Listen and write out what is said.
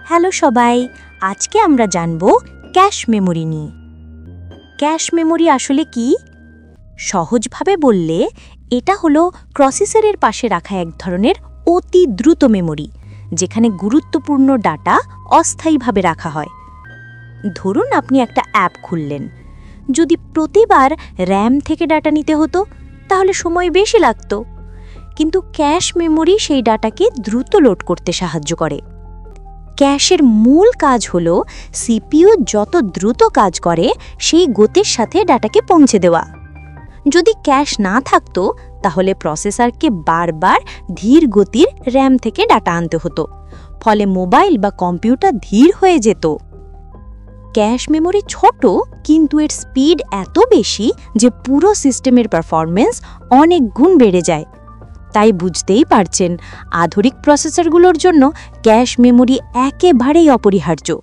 Hello সবাই, আজকে আমরা জানব ক্যাশ মেমোরি নিয়ে। ক্যাশ মেমোরি আসলে কি? সহজভাবে বললে এটা হলো প্রসেসরের পাশে রাখা এক ধরনের অতি দ্রুত মেমোরি, যেখানে গুরুত্বপূর্ণ ডাটা অস্থায়ীভাবে রাখা হয়। ধরুন আপনি একটা অ্যাপ খুললেন, যদি প্রতিবার র্যাম থেকে ডাটা নিতে হতো তাহলে সময় বেশি লাগতো, কিন্তু ক্যাশ মেমোরি সেই ডাটাকে দ্রুত লোড করতে সাহায্য করে। ক্যাশের মূল কাজ হলো সিপিইউ যত দ্রুত কাজ করে সেই গতির সাথে ডাটাকে পৌঁছে দেওয়া। যদি ক্যাশ না থাকতো তাহলে প্রসেসরকে বারবার ধীর গতির র্যাম থেকে ডাটা আনতে হতো, ফলে মোবাইল বা কম্পিউটার ধীর হয়ে যেত। ক্যাশ মেমোরি ছোট, কিন্তু এর স্পিড এত বেশি যে পুরো সিস্টেমের পারফরম্যান্স অনেক গুণ বেড়ে যায়। তাই বুঝতেই পারছেন, আধুনিক প্রসেসরগুলোর জন্য ক্যাশ মেমোরি একেবারেই অপরিহার্য।